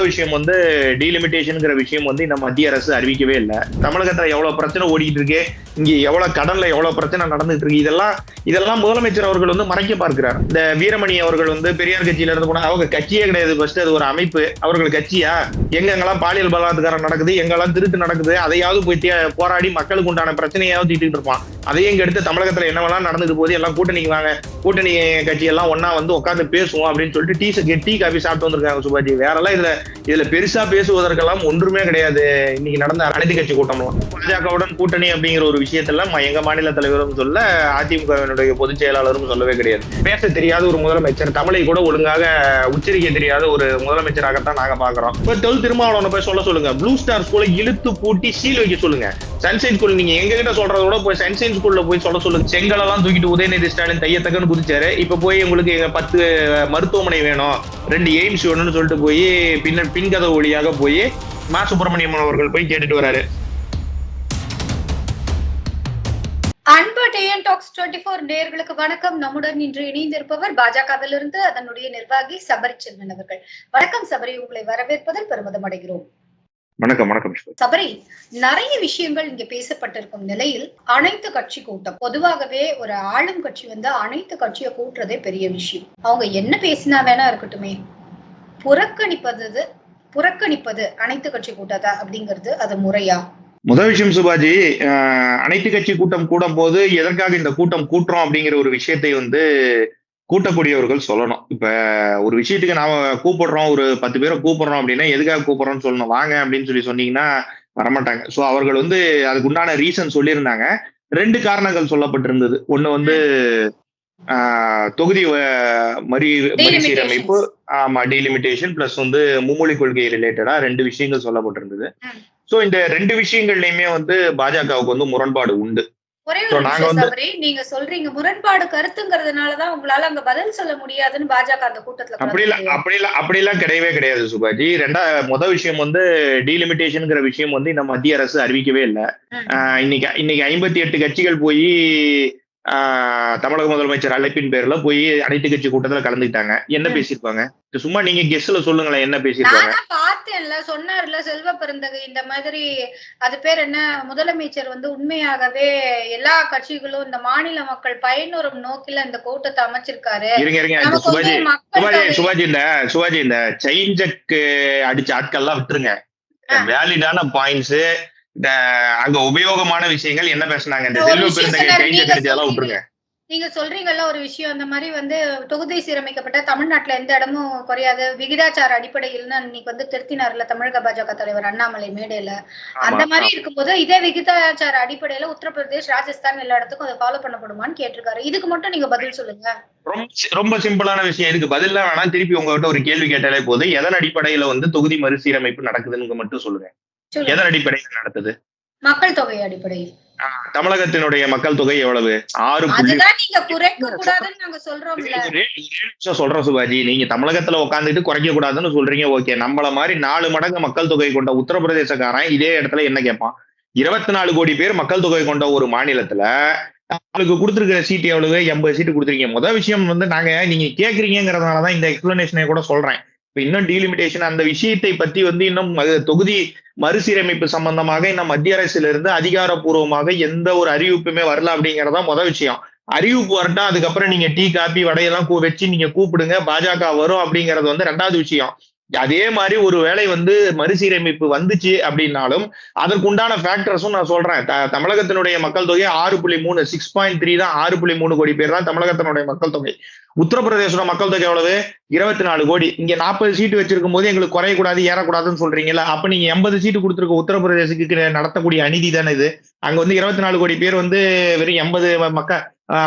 விஷயம் வந்து டீலிமிட்டேஷன்ங்கிற விஷயம் வந்து இந்த மத்திய அரசு அறிவிக்கவே இல்லை. தமிழகத்துல எவ்வளவு பிரச்சனை ஓடிக்கிட்டு இருக்கு, இங்க எவ்வளவு கடல்ல எவ்வளவு பிரச்சனை நடந்துட்டு இருக்கு, இதெல்லாம் முதலமைச்சர் அவர்கள் வந்து மறைக்க பார்க்கிறார். இந்த வீரமணி அவர்கள் வந்து பெரியார் கட்சியில இருந்து போனா அவங்க கட்சியே கிடையாது, ஃபர்ஸ்ட் அது ஒரு அமைப்பு. அவர்கள் கட்சியா? எங்கெங்கெல்லாம் பாலியல் பலாத்காரம் நடக்குது, எங்கெல்லாம் திருட்டு நடக்குது, அதையாவது போய் போராடி மக்களுக்கு உண்டான பிரச்சனையாவது தீட்டுக்கிட்டு இருப்பான். அதையும் இங்க எடுத்து தமிழகத்துல என்னவெல்லாம் நடந்துட்டு போது எல்லாம் கூட்டணிக்கு வாங்க, கூட்டணி கட்சி எல்லாம் ஒன்னா வந்து உட்காந்து பேசுவோம் அப்படின்னு சொல்லிட்டு டீ காபி சாப்பிட்டு வந்திருக்காங்க சுபாஜி. வேறெல்லாம் இதுல பெருசா பேசுவதற்கெல்லாம் ஒன்றுமே கிடையாது. இன்னைக்கு நடந்த அனைத்து கட்சி கூட்டம் பாஜகவுடன் கூட்டணி அப்படிங்கிற ஒரு விஷயத்தெல்லாம் எங்க மாநில தலைவரும் சொல்ல, அதிமுகவினுடைய பொதுச் செயலாளரும் சொல்லவே கிடையாது. பேச தெரியாத ஒரு முதலமைச்சர், தமிழை கூட ஒழுங்காக உச்சரிக்க தெரியாத ஒரு முதலமைச்சராகத்தான் நாங்க பாக்குறோம். இப்ப திருமாவளவனை போய் சொல்லுங்க, ப்ளூ ஸ்டார் ஸ்கூலை இழுத்து பூட்டி சீல் வைக்க சொல்லுங்க. சன்சைன் ஸ்கூல் நீங்க எங்க கிட்ட சொல்றத விட போய் சன்சைன் ஸ்கூல்ல போய் சொல்லுங்க. செங்கலெல்லாம் தூக்கிட்டு உதயநிதி ஸ்டாலின் தையத்தக்கன்னு குதிச்சாரு. இப்ப போய் உங்களுக்கு 10 மருத்துவமனை வேணும், 2 எய்ம்ஸ் வேணும்னு சொல்லிட்டு போய் பின்கதவு வழியாக போய் மா சுப்பிரமணியம் அவர்கள் போய் கேட்டுட்டு வராரு. அன்பு டிஎன் டாக்ஸ் 24 நேயர்களுக்கு வணக்கம். நம்முடன் இன்று இணைந்திருப்பவர் பாஜகவிலிருந்து அதனுடைய நிர்வாகி சபரி செல்வன் அவர்கள். வணக்கம் சபரி, உங்களை வரவேற்பதில் பெருமிதம் அடைகிறோம். வணக்கம். வணக்கம் சபரி, நிறைய விஷயங்கள் இங்க பேசப்பட்டிருக்கும் நிலையில் அனைத்து கட்சி கூட்டம், பொதுவாகவே ஒரு ஆளும் கட்சி வந்து அனைத்து கட்சியை கூட்டுறதே பெரிய விஷயம். அவங்க என்ன பேசினா வேணா இருக்கட்டுமே, புறக்கணிப்பது அனைத்து கட்சி கூட்டத்தை அப்படிங்கிறது அது முறையா? முதல் விஷயம் சுபாஜி, அனைத்து கட்சி கூட்டம் கூடும் போது எதற்காக இந்த கூட்டம் கூட்டுறோம் அப்படிங்கிற ஒரு விஷயத்தை வந்து கூட்டக்கூடியவர்கள் சொல்லணும். இப்ப ஒரு விஷயத்துக்கு நாம கூப்பிடுறோம், ஒரு 10 பேரை கூப்பிடுறோம் அப்படின்னா எதுக்காக கூப்பிடுறோம்னு சொல்லணும். வாங்க அப்படின்னு சொன்னீங்கன்னா வரமாட்டாங்க. சோ அவர்கள் வந்து அதுக்கு உண்டான ரீசன் சொல்லியிருந்தாங்க. 2 காரணங்கள் சொல்லப்பட்டிருந்தது. ஒண்ணு வந்து தொகுதி மறுசீரமைப்பு, ஆமா டீலிமிட்டேஷன், பிளஸ் வந்து மும்மொழி கொள்கை ரிலேட்டடா 2 விஷயங்கள் சொல்லப்பட்டிருந்தது. சோ இந்த 2 விஷயங்கள்லயுமே வந்து பாஜகவுக்கு வந்து முரண்பாடு உண்டு. ஒரே ஒரு நிமிஷம் சபரி, நீங்க சொல்றீங்க முரண்பாடு கருத்துங்கிறதுனாலதான் உங்களால அங்க பதில் சொல்ல முடியாதுன்னு பாஜக அந்த கூட்டத்துல அப்படிலாம் கிடையவே கிடையாது சுபாஜி. முதல் விஷயம் வந்து டீலிமிட்டேஷன்ங்கிற விஷயம் வந்து இந்த மத்திய அரசு அறிவிக்கவே இல்லை. இன்னைக்கு 58 கட்சிகள் போய் தமிழக முதலமைச்சர் அழைப்பின் பேர்ல போய் அனைத்து கட்சி கூட்டத்துல கலந்துக்கிட்டாங்க. என்ன பேசியிருப்பாங்க? சும்மா நீங்க கெஸ்ட்ல சொல்லுங்களேன், என்ன பேசியிருப்பாங்க? பார்த்தேன்ல, சொன்னார்ல செல்வ பெருந்தகை இந்த மாதிரி, அது பேர் என்ன, முதலமைச்சர் வந்து உண்மையாகவே எல்லா கட்சிகளும் இந்த மாநில மக்கள் பயனுறும் நோக்கில இந்த கூட்டத்தை அமைச்சிருக்காரு. சுபாஜி இந்த செயின் செக் அடிச்ச ஆட்கள்லாம் விட்டுருங்க. வேலிடான பாயிண்ட்ஸ், இந்த அங்க உபயோகமான விஷயங்கள் என்ன பேசினாங்க, இந்த செல்வ பெருந்தகை செயின் செக் அடிச்சதெல்லாம் விட்டுருங்க. நீங்க சொல்றீங்கல்ல ஒரு விஷயம், அந்த மாதிரி வந்து தொகுதி சீரமைக்கப்பட்ட தமிழ்நாட்டுல எந்த இடமும் குறையாது, விகிதாச்சார அடிப்படையில் இன்னைக்கு வந்து திருத்தினார்ல தமிழக பாஜக தலைவர் அண்ணாமலை மேடையில. அந்த மாதிரி இருக்கும்போது இதே விகிதாச்சார அடிப்படையில உத்தரப்பிரதேஷ், ராஜஸ்தான் எல்லா இடத்துக்கும் அதை ஃபாலோ பண்ணப்படுமான்னு கேட்டிருக்காரு. இதுக்கு மட்டும் நீங்க பதில் சொல்லுங்க. ரொம்ப சிம்பிளான விஷயம். இதுக்கு பதிலாம் வேணா, திருப்பி உங்ககிட்ட ஒரு கேள்வி கேட்டாலே போதும். எதன் அடிப்படையில வந்து தொகுதி மறுசீரமைப்பு நடக்குதுன்னு மட்டும் சொல்லுங்க. எதன் அடிப்படையில் நடக்குது? மக்கள் தொகை அடிப்படையில். தமிழகத்தினுடைய மக்கள் தொகை எவ்வளவு? 6. சொல்றேன் சுபாஜி, நீங்க தமிழகத்துல உட்காந்துட்டு குறைக்க கூடாதுன்னு சொல்றீங்க. ஓகே, நம்மள மாதிரி 4 மடங்கு மக்கள் தொகை கொண்ட உத்தரப்பிரதேசக்காரன் இதே இடத்துல என்ன கேட்பான்? 24 கோடி பேர் மக்கள் தொகை கொண்ட ஒரு மாநிலத்துல அவங்களுக்கு கொடுத்துருக்கிற சீட் எவ்வளவு? 80 சீட்டு கொடுத்துருக்கீங்க. முதல் விஷயம் வந்து நீங்க கேக்குறீங்கிறதுனாலதான் இந்த எக்ஸ்பிளனேஷனை கூட சொல்றேன். இன்னும் டீலிமிட்டேஷன் அந்த விஷயத்தை பத்தி வந்து இன்னும் தொகுதி மறுசீரமைப்பு சம்பந்தமாக இன்னும் மத்திய அரசுல இருந்து அதிகாரப்பூர்வமாக எந்த ஒரு அறிவிப்புமே வரல அப்படிங்கறதா முதல் விஷயம். அறிவிப்பு வரட்டா, அதுக்கப்புறம் நீங்க டீ காபி வடையெல்லாம் வச்சு நீங்க கூப்பிடுங்க, பாஜக வரும் அப்படிங்கறது வந்து 2வது விஷயம். அதே மாதிரி ஒரு வேளை வந்து மறுசீரமைப்பு வந்துச்சு அப்படின்னாலும் அதற்குண்டான ஃபேக்டர்ஸும் நான் சொல்றேன். தமிழகத்தினுடைய மக்கள் தொகை 6.3, 6.3 தான், 6.3 கோடி பேர் தான் தமிழகத்தினுடைய மக்கள் தொகை. உத்தரப்பிரதேசோட மக்கள் தொகை எவ்வளவு? 24 கோடி. இங்க 40 சீட்டு வச்சிருக்கும் போது எங்களுக்கு குறையக்கூடாது, ஏறக்கூடாதுன்னு சொல்றீங்களா? அப்ப நீங்க 80 சீட்டு கொடுத்துருக்க உத்தரப்பிரதேசத்துக்கு நடத்தக்கூடிய அநீதி தானே இது. அங்க வந்து 24 கோடி பேர் வந்து வெறும் 80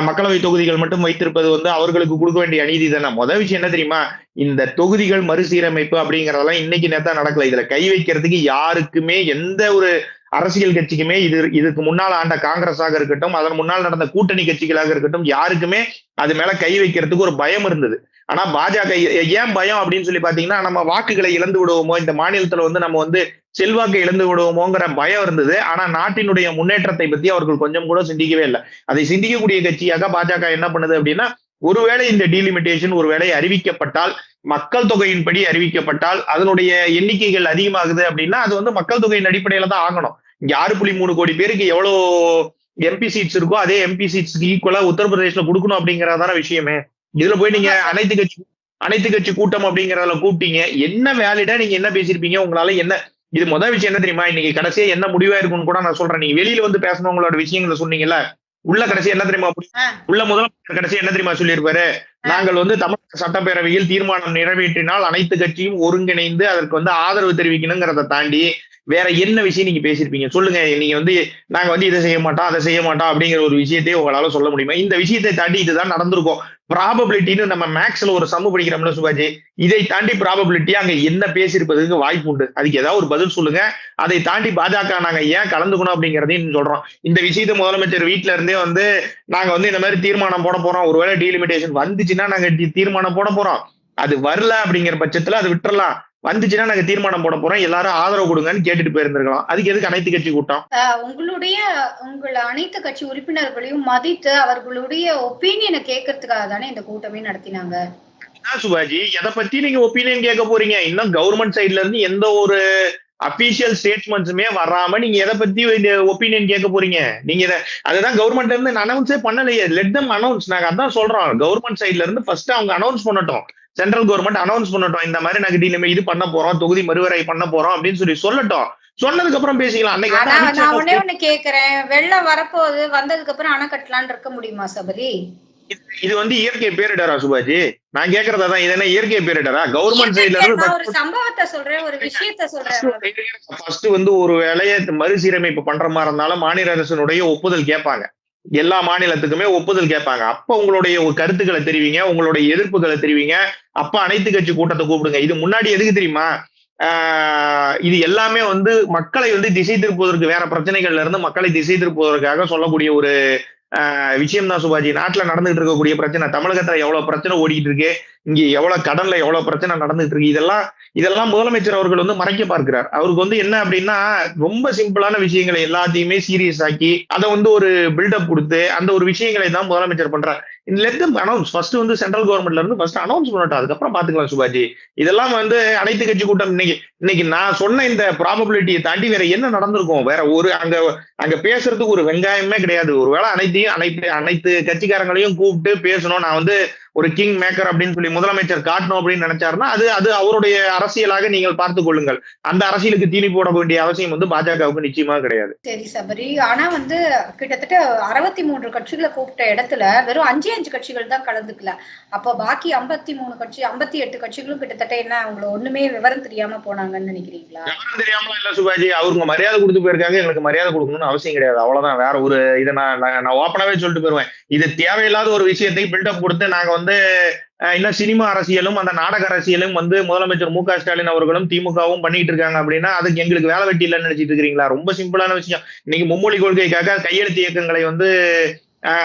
மக்களவை தொகுதிகள் மட்டும் வைத்திருப்பது வந்து அவர்களுக்கு கொடுக்க வேண்டிய அநீதி தானே. முதல் விஷயம் என்ன தெரியுமா? இந்த தொகுதிகள் மறுசீரமைப்பு அப்படிங்கறதெல்லாம் இன்னைக்கு நேரத்தா நடக்கல. இதுல கை வைக்கிறதுக்கு யாருக்குமே, எந்த ஒரு அரசியல் கட்சிக்குமே, இதுக்கு முன்னால் ஆண்ட காங்கிரஸாக இருக்கட்டும், அதன் முன்னால் நடந்த கூட்டணி கட்சிகளாக இருக்கட்டும், யாருக்குமே அது மேல கை வைக்கிறதுக்கு ஒரு பயம் இருந்தது. ஆனா பாஜக ஏன் பயம் அப்படின்னு சொல்லி பாத்தீங்கன்னா, நம்ம வாக்குகளை இழந்து விடுவோமோ, இந்த மாநிலத்துல வந்து நம்ம வந்து செல்வாக்கை இழந்து விடுவோமோங்கிற பயம் இருந்தது. ஆனா நாட்டினுடைய முன்னேற்றத்தை பத்தி அவர்கள் கொஞ்சம் கூட சிந்திக்கவே இல்லை. அதை சிந்திக்கக்கூடிய கட்சியாக பாஜக என்ன பண்ணுது அப்படின்னா, ஒருவேளை இந்த டீலிமிட்டேஷன் ஒருவேளை அறிவிக்கப்பட்டால், மக்கள் தொகையின்படி அறிவிக்கப்பட்டால், அதனுடைய எண்ணிக்கைகள் அதிகமாகுது அப்படின்னா, அது வந்து மக்கள் தொகையின் அடிப்படையில தான் ஆகணும். இங்க 6.3 கோடி பேருக்கு எவ்வளோ எம்பி சீட்ஸ் இருக்கோ, அதே எம்பி சீட்ஸ்க்கு ஈக்குவலா உத்தரப்பிரதேசல குடுக்கணும் அப்படிங்கிறதான விஷயமே. இதுல போய் நீங்க ஆமா சார். அனைத்து கட்சி கூட்டம் அப்படிங்கிறதுல கூப்பிட்டீங்க. என்ன வேலிடா நீங்க என்ன பேசியிருப்பீங்க? உங்களால என்ன இது முதல் விஷயம் என்ன தெரியுமா? இன்னைக்கு கடைசியா என்ன முடிவா இருக்கும்னு கூட நான் சொல்றேன். நீங்க வெளியில வந்து பேசினவங்களோட விஷயங்கள சொன்னீங்கல்ல. உள்ள கடைசியா என்ன தெரியுமா ஆ, உள்ள முதலமைச்சர் கடைசியா என்ன தெரியுமா சொல்லியிருப்பாரு? ஆ. நாங்கள் வந்து தமிழக சட்டப்பேரவையில் தீர்மானம் நிறைவேற்றினால் அனைத்து கட்சியும் ஒருங்கிணைந்து அதற்கு வந்து ஆதரவு தெரிவிக்கணுங்கிறத தாண்டி வேற என்ன விஷயம் நீங்க பேசியிருப்பீங்க? சொல்லுங்க. நீங்க வந்து நாங்க வந்து இதை செய்ய மாட்டோம், அதை செய்ய மாட்டோம் அப்படிங்கிற ஒரு விஷயத்தையே உங்களால சொல்ல முடியுமா? இந்த விஷயத்தை தாண்டி இதுதான் நடந்திருக்கும். ப்ராபபிலிட்டின்னு நம்ம மேக்ஸ்ல ஒரு சம்மு படிக்கிறோம்ல சுபாஜி. இதை தாண்டி ப்ராபபிலிட்டி அங்க என்ன பேசியிருப்பதற்கு வாய்ப்பு உண்டு? அதுக்கு ஏதாவது ஒரு பதில் சொல்லுங்க. அதை தாண்டி பாஜக நாங்க ஏன் கலந்துக்கணும் அப்படிங்கிறதையும் சொல்றோம். இந்த விஷயத்தை முதலமைச்சர் வீட்ல இருந்தே வந்து நாங்க வந்து இந்த மாதிரி தீர்மானம் போட போறோம். ஒருவேளை டீலிமிட்டேஷன் வந்துச்சுன்னா நாங்க தீர்மானம் போட போறோம். அது வரல அப்படிங்கிற பட்சத்துல அது விட்டுறலாம். வந்துச்சுன்னா நாங்க தீர்மானம் போட போறோம். எல்லாரும் ஆதரவு கொடுங்கன்னு கேட்டுட்டு போயிருந்திருக்கலாம். அதுக்கு எதுக்கு அனைத்து கட்சி கூட்டம்? உங்கள் அனைத்து கட்சி உறுப்பினர்களையும் மதித்து அவர்களுடைய ஒப்பீனியனை கேட்கறதுக்காக தானே இந்த கூட்டமே நடத்தினாங்க. சுபாஜி எதை பத்தி நீங்க ஒப்பீனியன் கேட்க போறீங்க? இன்னும் கவர்மெண்ட் சைட்ல இருந்து எந்த ஒரு அபிஷியல் ஸ்டேட்மெண்ட்ஸுமே வராம நீங்க எதை பத்தி ஒப்பீனியன் கேட்க போறீங்க? நீங்க அதுதான் கவர்மெண்ட்ல இருந்து அனௌன்ஸே பண்ணலையே. Let them announce. நாங்க அதான் சொல்றோம். கவர்மெண்ட் சைட்ல இருந்து ஃபர்ஸ்ட் அவங்க அனௌன்ஸ் பண்ணட்டும். சென்ட்ரல் கவர்மெண்ட் அனௌன்ஸ் பண்ணட்டும். இந்த மாதிரி நாங்க இது பண்ண போறோம், தொகுதி மறுவரை பண்ண போறோம் அப்படின்னு சொல்லட்டும். சொன்னதுக்கு அப்புறம் பேசிக்கலாம். அன்னைக்கு ஆனா நான் ஒண்ணே ஒண்ணு கேக்குறேன். வெள்ளம் வரப்போகுது, வந்ததுக்கு அப்புறம் அணை கட்டலான்னு இருக்க முடியுமா சபரி? இது வந்து இயற்கை பேரிடரா சுபாஜி? நான் கேக்குறதான் இது என்ன இயற்கை பேரிடரா? கவர்மெண்ட் சைட்ல இருந்து நான் ஒரு சம்பவத்தை சொல்றேன், ஒரு விஷயத்த சொல்றேன். ஃபர்ஸ்ட் வந்து ஒரு வேலையை மறுசீரமைப்பு பண்ற மாதிரி இருந்தாலும் மாநில அரசினுடைய ஒப்புதல் கேட்பாங்க. எல்லா மாநிலத்துக்குமே ஒப்புதல் கேட்பாங்க. அப்ப உங்களுடைய கருத்துக்களை தெரிவிங்க, உங்களுடைய எதிர்ப்புகளை தெரிவிங்க. அப்ப அனைத்து கட்சி கூட்டத்தை கூப்பிடுங்க. இது முன்னாடி எதுக்கு தெரியுமா? இது எல்லாமே வந்து மக்களை வந்து திசை திருப்புவதற்கு, வேற பிரச்சனைகள்ல இருந்து மக்களை திசை திருப்புவதற்காக சொல்லக்கூடிய ஒரு விஷயம் தான் சுபாஜி. நாட்டுல நடந்துகிட்டு இருக்கக்கூடிய பிரச்சனை, தமிழகத்துல எவ்வளவு பிரச்சனை ஓடிக்கிட்டு இருக்கு, இங்க எவ்வளவு கடன்ல எவ்வளவு பிரச்சனை நடந்துட்டு இருக்கு, இதெல்லாம் முதலமைச்சர் அவர்கள் வந்து மறைக்க பார்க்கிறார். அவருக்கு வந்து என்ன அப்படின்னா, ரொம்ப சிம்பிளான விஷயங்களை எல்லாத்தையுமே சீரியஸ் ஆக்கி அதை வந்து ஒரு பில்டப் கொடுத்து அந்த ஒரு விஷயங்களை தான் முதலமைச்சர் பண்றார். Let them announce. ஃபர்ஸ்ட் வந்து சென்ட்ரல் கவர்மெண்ட்ல இருந்து ஃபர்ஸ்ட் அனௌன்ஸ் பண்ணட்டும். அதுக்கப்புறம் பாத்துக்கலாம் சுபாஜி. இதெல்லாம் வந்து அனைத்து கட்சி கூட்டம். இன்னைக்கு நான் சொன்ன இந்த ப்ராபபிலிட்டியை தாண்டி வேற என்ன நடந்திருக்கும்? வேற ஒரு அங்க அங்க பேசுறதுக்கு ஒரு வெங்காயமே கிடையாது. ஒருவேளை அனைத்து கட்சிக்காரங்களையும் கூப்பிட்டு பேசணும், நான் வந்து ஒரு கிங் மேக்கர் அப்படின்னு சொல்லி முதலமைச்சர் காட்டணும் அப்படின்னு நினைச்சாருன்னா அது அவருடைய அரசியலாக நீங்கள் பார்த்துக் கொள்ளுங்கள். அந்த அரசியலுக்கு தீனி போட வேண்டிய அவசியம் வந்து பாஜகவுக்கு நிச்சயமா கிடையாது. சரி சபரி. ஆனா வந்து கிட்டத்தட்ட 63 கட்சிகளை கூப்பிட்ட இடத்துல வெறும் 5 கட்சிகள் தான் கலந்துக்கல. அப்போ பாக்கி 53 கட்சி 58 கட்சிகளும் கிட்டத்தட்ட என்ன அவங்களை ஒண்ணுமே விவரம் தெரியாம போனாங்கன்னு நினைக்கிறீங்களா? விவரம் தெரியாம இல்ல சுபாஜி. அவருக்கு மரியாதை கொடுத்து போயிருக்காங்க. எங்களுக்கு மரியாதை கொடுக்கணும்னு அவசியம் கிடையாது. அவ்வளவுதான். வேற ஒரு இதை நான் ஓப்பனாவே சொல்லிட்டு போயிருவேன். இது தேவையில்லாத ஒரு விஷயத்தை பில்டப் கொடுத்து நாங்க வந்து இன்னும் சினிமா அரசியலும் அந்த நாடக அரசியலும் வந்து முதலமைச்சர் மு க ஸ்டாலின் அவர்களும் திமுகவும் பண்ணிட்டு இருக்காங்க அப்படின்னா அதுக்கு எங்களுக்கு வேலை வெட்டி இல்லைன்னு நினைச்சிட்டு இருக்கிறீங்களா? ரொம்ப சிம்பிளான விஷயம். இன்னைக்கு மும்மொழி கொள்கைக்காக கையெழுத்து இயக்கங்களை வந்து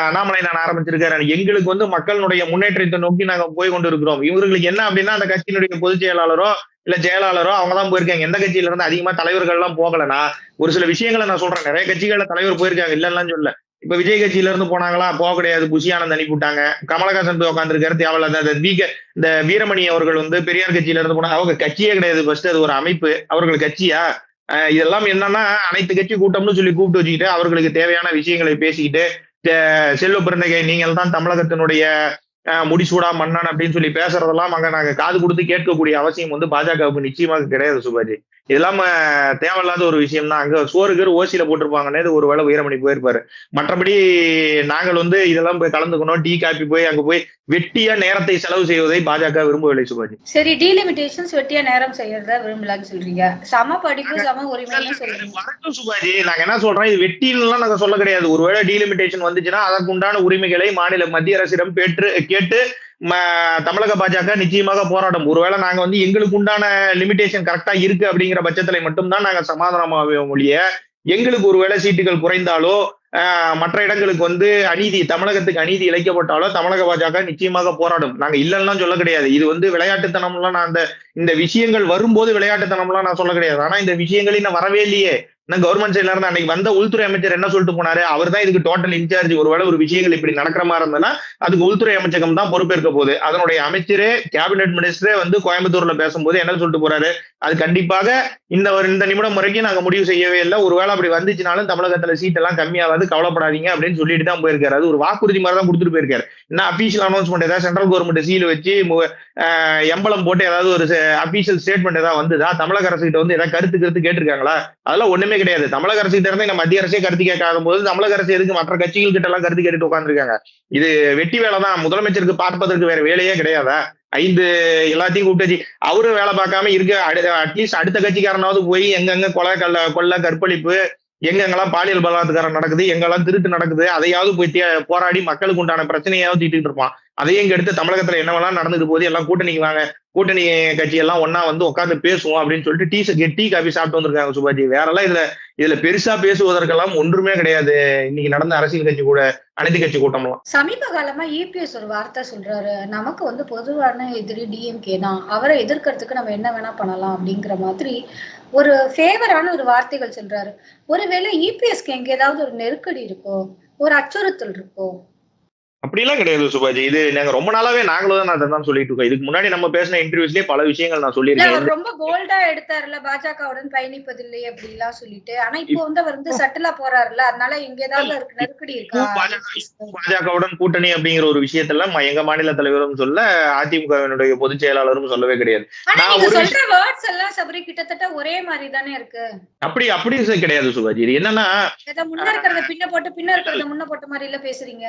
அண்ணாமலை நான் ஆரம்பிச்சிருக்காரு. எங்களுக்கு வந்து மக்களுடைய முன்னேற்றத்தை நோக்கி நாங்க போய் கொண்டு இருக்கிறோம். இவர்களுக்கு என்ன அப்படின்னா அந்த கட்சியினுடைய பொதுச் செயலாளரோ இல்ல செயலாளரோ அவங்கதான் போயிருக்காங்க. எந்த கட்சியில இருந்து அதிகமா தலைவர்கள் எல்லாம் போகலன்னா ஒரு சில விஷயங்களை நான் சொல்றேன். நிறைய கட்சிகள்ல தலைவர் போயிருக்காங்க, இல்லைன்னு சொல்ல. இப்ப விஜய் கட்சியில இருந்து போனாங்களா? போக கிடையாது. புஷி ஆனந்த் அனுப்பிவிட்டாங்க. கமலஹாசன் போய் உட்காந்துருக்காரு. தேவையில்லாத இந்த வீரமணி அவர்கள் வந்து பெரியார் கட்சியில இருந்து போனாங்க. அவங்க கட்சியே கிடையாது. ஃபர்ஸ்ட் அது ஒரு அமைப்பு. அவர்கள் கட்சியா? இதெல்லாம் என்னன்னா அனைத்து கட்சி கூட்டம்னு சொல்லி கூப்பிட்டு வச்சுக்கிட்டு அவர்களுக்கு தேவையான விஷயங்களை பேசிக்கிட்டு செல்வ பிறந்தகை நீங்கள் தான் தமிழகத்தினுடைய முடிசூடா மன்னன் அப்படின்னு சொல்லி பேசுறதெல்லாம் அங்க நாங்க காது கொடுத்து கேட்கக்கூடிய அவசியம் வந்து பாஜகவுக்கு நிச்சயமாக கிடையாது சுபாஜி. இதெல்லாம் தேவையில்லாத ஒரு விஷயம் தான். அங்க சோறுக்கு ஓசியில போட்டிருப்பாங்கன்னு ஒரு வேளை வீரமணி போயிருப்பாரு. மற்றபடி நாங்கள் வந்து இதெல்லாம் போய் கலந்துக்கணும், டீ காப்பி போய் அங்க போய் வெட்டியா நேரத்தை செலவு செய்வதை பாஜக விரும்பவில்லை சுபாஜி. சரி, டீலிமிட்டேஷன்ஸ் வெட்டியா நேரம் செய்யறத விரும்பலன்னு சொல்றீங்க. சம படிப்பு சம உரிமைன்னு சொல்றீங்க. வரட்டும் சுபாஜி. நாங்க என்ன சொல்றோம், இது வெட்டின்லாம் நாங்க சொல்ல கிடையாது. ஒருவேளை டீலிமிட்டேஷன் வந்துச்சுன்னா அதற்கு உண்டான உரிமைகளை மத்திய அரசிடம் கேட்டு தமிழக பாஜக நிச்சயமாக போராடும். ஒருவேளை நாங்க வந்து எங்களுக்கு உண்டான லிமிடேஷன் கரெக்டா இருக்கு அப்படிங்கிற பட்சத்துல மட்டும்தான் நாங்க சமாதானமாவே மொழிய எங்களுக்கு ஒருவேளை சீட்டுகள் குறைந்தாலோ மற்ற இடங்களுக்கு வந்து தமிழகத்துக்கு அநீதி இழைக்கப்பட்டாலோ தமிழக பாஜக நிச்சயமாக போராடும். நாங்க இல்லைன்னா சொல்ல கிடையாது. இது வந்து விளையாட்டுத்தனம்லாம் நான் இந்த விஷயங்கள் வரும்போது விளையாட்டுத்தனம்லாம் நான் சொல்ல கிடையாது. ஆனா இந்த விஷயங்கள் இன்னும் வரவே இல்லையே. கவர்மெண்ட் சைட்ல இருந்து அன்னைக்கு வந்த உள்துறை அமைச்சர் என்ன சொல்லிட்டு போனாரு, அவர் தான் இதுக்கு டோட்டல் இன்சார்ஜ். ஒருவேளை ஒரு விஷயங்கள் இப்படி நடக்கிற மாதிரி இருந்ததுன்னா அதுக்கு உள்துறை அமைச்சகம் தான் பொறுப்பேற்க போகுது. அதனுடைய அமைச்சரே கேபினெட் மினிஸ்டரே வந்து கோயம்புத்தூர்ல பேசும்போது என்ன சொல்லிட்டு போறாரு, அது கண்டிப்பாக இந்த நிமிடம் வரைக்கும் நாங்க முடிவு செய்யவே இல்லை. ஒருவேளை அப்படி வந்துச்சுனாலும் தமிழகத்துல சீட் எல்லாம் கம்மியாவது, கவலைப்படாதீங்க அப்படின்னு சொல்லிட்டு தான் போயிருக்காரு. அது ஒரு வாக்குறுதி மாதிரி தான் கொடுத்துட்டு போயிருக்காரு. என்ன அபிஷியல் அனௌன்ஸ்மெண்ட் ஏதாவது சென்ட்ரல் கவர்மெண்ட் சீல் வச்சு எம்பளம் போட்டு ஏதாவது ஒரு அபிஷியல் ஸ்டேட்மெண்ட் ஏதாவது வந்துதா? தமிழக அரசு கிட்ட வந்து ஏதாவது கருத்து கேட்டிருக்காங்களா? அதெல்லாம் ஒண்ணுமே கிடையாது. தமிழக அரசு கிட்ட இருந்து மத்திய அரசே கருத்து கேட்காத போது தமிழக அரசு எதுக்கு மற்ற கட்சிகள் கிட்ட எல்லாம் கருத்து கேட்டுட்டு உட்காந்துருக்காங்க? இது வெட்டி வேலை தான். முதலமைச்சருக்கு பார்ப்பதற்கு வேற வேலையே கிடையாதா? 5 எல்லாத்தையும் கூப்பிட்டு அவரும் வேலை பார்க்காம இருக்க, அட்லீஸ்ட் அடுத்த கட்சிக்காரனாவது போய் எங்கெங்க கொலை கற்பழிப்பு, எங்கெங்கெல்லாம் பாலியல் பலாத்காரம் நடக்குது, எங்கெல்லாம் திருட்டு நடக்குது, அதையாவது போய் போராடி மக்களுக்கு உண்டான பிரச்சனையாவது தீட்டிட்டு இருப்பான். அதையும் இங்க எடுத்து தமிழகத்துல என்னவெல்லாம் நடந்துட்டு போது எல்லாம் கூட்டணிக்கு வாங்க, கூட்டணி கட்சி எல்லாம் ஒன்னா வந்து உட்காந்து பேசுவோம் அப்படின்னு சொல்லிட்டு டீ காபி சாப்பிட்டு வந்திருக்காங்க சுபாஜி. வேற எல்லாம் இதுல பெருசா பேசுவதற்கெல்லாம் ஒன்றுமே கிடையாது. இன்னைக்கு நடந்த அரசியல் கட்சி கூட அனைத்து கட்சி கூட்டம்லாம். சமீப காலமா இபிஎஸ் ஒரு வார்த்தை சொல்றாரு, நமக்கு வந்து பொதுவான எதிரி டிஎம்கே தான், அவரை எதிர்க்கிறதுக்கு நம்ம என்ன வேணா பண்ணலாம் அப்படிங்கிற மாதிரி ஒரு ஃபேவரான ஒரு வார்த்தைகள் சொல்றாரு. ஒருவேளை இபிஎஸ்க்கு எங்க ஏதாவது ஒரு நெருக்கடி இருக்கோ, ஒரு அச்சுறுத்தல் இருக்கோ? அப்படிலாம் கிடையாது சுபாஜி. இது நாங்க ரொம்ப நாளாவே நாங்களும் தான் சொல்லிட்டு இருக்கோம். இதுக்கு முன்னாடி நம்ம பேசின இன்டர்வியூஸ்லயே பல விஷயங்கள் நான் சொல்லியிருக்கேன். ரொம்ப போல்டா எடுத்தாருல, பாஜகவுடன் பயணிப்பதில்லை அப்படிலாம் சொல்லிட்டு. ஆனா இப்போ வந்து அவர் வந்து சட்டிலா போறாருல, அதனால எங்க ஏதாவது நெருக்கடி இருக்கா? பாஜகவுடன் கூட்டணி அப்படிங்கிற ஒரு விஷயத்துல எங்க மாநில தலைவரும் சொல்ல, அதிமுகவினுடைய பொதுச் செயலாளரும் சொல்லவே கிடையாது. சொல்ற வேர்ட்ஸ் எல்லாம் சபரி கிட்டத்தட்ட ஒரே மாதிரி தானே இருக்கு. அப்படி கிடையாது சுபாஜி. இது என்னன்னா, முன்ன இருக்கிறத பின்ன போட்டு, பின்ன இருக்கிறத முன்ன போட்ட மாதிரி இல்ல பேசுறீங்க.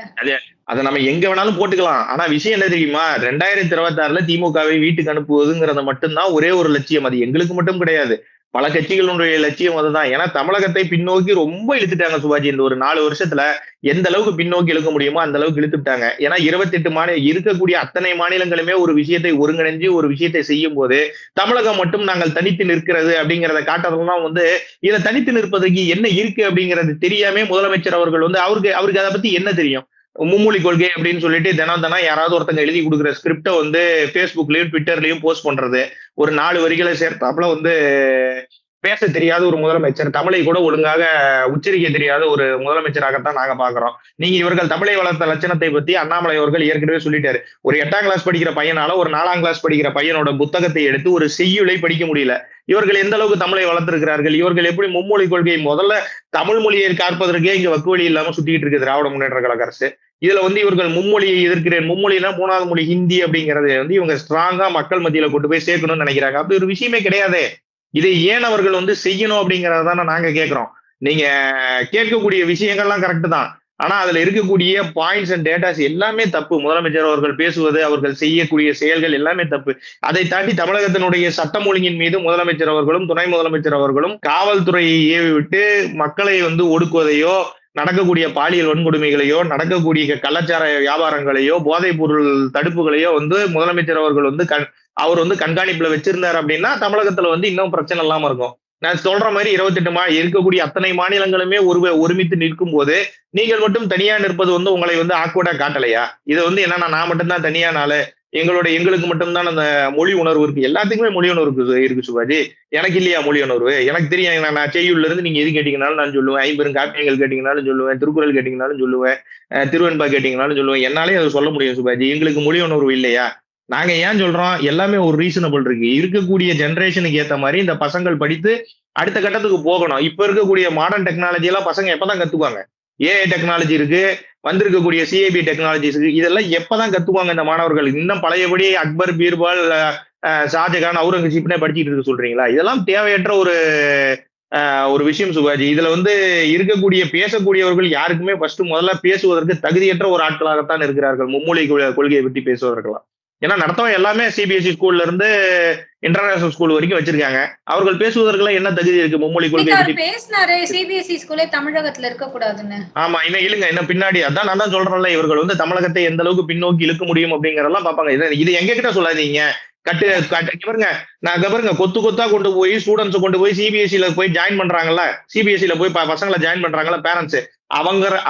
அதை நம்ம எங்க வேணாலும் போட்டுக்கலாம். ஆனா விஷயம் என்ன தெரியுமா, 2026 திமுகவை வீட்டுக்கு அனுப்புவதுங்கிறத மட்டும்தான் ஒரே ஒரு லட்சியம். அது எங்களுக்கு மட்டும் கிடையாது, பல கட்சிகளுடைய லட்சியம் அதுதான். ஏன்னா தமிழகத்தை பின்னோக்கி ரொம்ப இழுத்துட்டாங்க சுபாஜி. இந்த ஒரு 4 வருஷத்துல எந்த அளவுக்கு பின்னோக்கி இழுக்க முடியுமோ அந்த அளவுக்கு இழுத்துட்டாங்க. ஏன்னா 28 இருக்கக்கூடிய அத்தனை மாநிலங்களுமே ஒரு விஷயத்தை ஒருங்கிணைஞ்சு ஒரு விஷயத்தை செய்யும் போது தமிழகம் மட்டும் நாங்கள் தனித்து நிற்கிறது அப்படிங்கிறத காட்டுறதுலாம் வந்து, இதை தனித்து நிற்பதற்கு என்ன இருக்கு அப்படிங்கிறது தெரியாம முதலமைச்சர் அவர்கள் வந்து அவருக்கு அதை பத்தி என்ன தெரியும்? மும்மொழி கொள்கை அப்படின்னு சொல்லிட்டு தினம் யாராவது ஒருத்தங்க எழுதி கொடுக்குற ஸ்கிரிப்டை வந்து பேஸ்புக்லயும் ட்விட்டர்லயும் போஸ்ட் பண்றது, ஒரு 4 வரிகளை சேர்த்தாப்புல வந்து பேச தெரியாத ஒரு முதலமைச்சர், தமிழை கூட ஒழுங்காக உச்சரிக்க தெரியாத ஒரு முதலமைச்சராகத்தான் நாங்க பாக்குறோம். நீங்க இவர்கள் தமிழை வளர்த்த லட்சணத்தை பத்தி அண்ணாமலை அவர்கள் ஏற்கனவே சொல்லிட்டாரு. ஒரு 8ஆம் கிளாஸ் படிக்கிற பையனால ஒரு 4ஆம் கிளாஸ் படிக்கிற பையனோட புத்தகத்தை எடுத்து ஒரு செய்யுளை படிக்க முடியல. இவர்கள் எந்த அளவுக்கு தமிழை வளர்த்திருக்கிறார்கள்? இவர்கள் எப்படி மும்மொழி கொள்கை முதல்ல தமிழ் மொழியை காப்பதற்கே இங்க வக்குவழி இல்லாம சுத்திட்டு இருக்கு திராவிட முன்னேற்ற கழக அரசு. இதுல வந்து இவர்கள் மும்மொழியை எதிர்க்கிறேன், மும்மொழினா 3வது மொழி ஹிந்தி அப்படிங்கறது வந்து இவங்க ஸ்ட்ராங்கா மக்கள் மத்தியில கொண்டு போய் சேர்க்கணும்னு நினைக்கிறாங்க. அப்படி ஒரு விஷயமே கிடையாது. இதை ஏன் அவர்கள் வந்து செய்யணும் அப்படிங்கறதான நாங்க கேட்கிறோம். நீங்க கேட்கக்கூடிய விஷயங்கள்லாம் கரெக்ட் தான், ஆனா அதுல இருக்கக்கூடிய பாயிண்ட்ஸ் அண்ட் டேட்டாஸ் எல்லாமே தப்பு. முதலமைச்சர் அவர்கள் பேசுவது, அவர்கள் செய்யக்கூடிய செயல்கள் எல்லாமே தப்பு. அதை தாண்டி தமிழகத்தினுடைய சட்டம் ஒழுங்கின் மீது முதலமைச்சர் அவர்களும் துணை முதலமைச்சர் அவர்களும் காவல்துறையை ஏவி விட்டு மக்களை வந்து ஒடுக்குவதையோ, நடக்கக்கூடிய பாலியல் வன்கொடுமைகளையோ, நடக்கக்கூடிய கள்ளச்சார வியாபாரங்களையோ, போதைப் பொருள் தடுப்புகளையோ வந்து முதலமைச்சர் அவர்கள் வந்து அவர் வந்து கண்காணிப்புல வச்சிருந்தாரு அப்படின்னா தமிழகத்துல வந்து இன்னும் பிரச்சனை இல்லாம இருக்கும். நான் சொல்ற மாதிரி 28 இருக்கக்கூடிய அத்தனை மாநிலங்களுமே ஒருமித்து நிற்கும் போது நீங்கள் மட்டும் தனியா நிற்பது வந்து உங்களை வந்து ஆக்வர்டா காட்டலையா? இது வந்து என்னன்னா நான் மட்டும்தான் தனியானால எங்களுக்கு மட்டும்தான் அந்த மொழி உணர்வு இருக்கு. எல்லாத்துக்குமே மொழி உணர்வு இருக்கு சுபாஜி. எனக்கு இல்லையா மொழி உணர்வு? எனக்கு தெரியும். நான் செய்யுள்ள இருந்து நீங்க எது கேட்டீங்கன்னாலும் நான் சொல்லுவேன், 50 காப்பியங்கள் கேட்டீங்கன்னாலும் சொல்லுவேன், திருக்குறள் கேட்டீங்கன்னாலும் சொல்லுவேன், திருவெண்பா கேட்டீங்கன்னாலும் சொல்லுவேன். என்னாலே அதை சொல்ல முடியும் சுபாஜி. எங்களுக்கு மொழி உணர்வு இல்லையா? நாங்க ஏன் சொல்றோம், எல்லாமே ஒரு ரீசனபிள் இருக்கு. இருக்கக்கூடிய ஜெனரேஷனுக்கு ஏத்த மாதிரி இந்த பசங்கள் படித்து அடுத்த கட்டத்துக்கு போகணும். இப்ப இருக்கக்கூடிய மாடர்ன் டெக்னாலஜி எல்லாம் பசங்க எப்பதான் கத்துக்குவாங்க? ஏஐ டெக்னாலஜி இருக்கு, வந்திருக்கக்கூடிய சிஐபி டெக்னாலஜிஸ் இருக்கு. இதெல்லாம் எப்பதான் கத்துக்குவாங்க இந்த மாணவர்கள்? இன்னும் பழையபடி அக்பர், பீர்பால், ஷாஜகான், அவுரங்கசீப்னே படிச்சுட்டு இருக்க சொல்றீங்களா? இதெல்லாம் தேவையற்ற ஒரு விஷயம் சுபாஜி. இதுல வந்து இருக்கக்கூடிய பேசக்கூடியவர்கள் யாருக்குமே முதல்ல பேசுவதற்கு தகுதியற்ற ஒரு ஆட்களாகத்தான் இருக்கிறார்கள் மும்மொழி கொள்கையை பற்றி பேசுவதற்கெல்லாம். ஏன்னா நடத்தவன் எல்லாமே சிபிஎஸ்இ ஸ்கூல்ல இருந்து இன்டர்நேஷனல் ஸ்கூல் வரைக்கும் வச்சிருக்காங்க. அவர்கள் பேசுவதற்கெல்லாம் என்ன தகுதி இருக்கு மும்மொழி கொள்கை பத்தி பேசினாரு? சிபிஎஸ்இ ஸ்கூலே தமிழகத்துல இருக்க கூடாதுன்னு. ஆமா, இன்னும் பின்னாடி அதான் நான் தான் சொல்றேன்ல, இவர்கள் வந்து தமிழகத்தை எந்த அளவுக்கு பின்னோக்கி இழுக்க முடியும் அப்படிங்கறதெல்லாம் பாப்பாங்க. இது எங்க கிட்ட சொல்லாதீங்க. பாருங்க, நான் பாருங்க கொத்து கொத்தா கொண்டு போய் ஸ்டூடெண்ட்ஸ் கொண்டு போய் சிபிஎஸ்இல போய் ஜாயின் பண்றாங்கல்ல, சிபிஎஸ்இல போய் பசங்களை ஜாயின் பண்றாங்கல்ல பேரண்ட்ஸ்,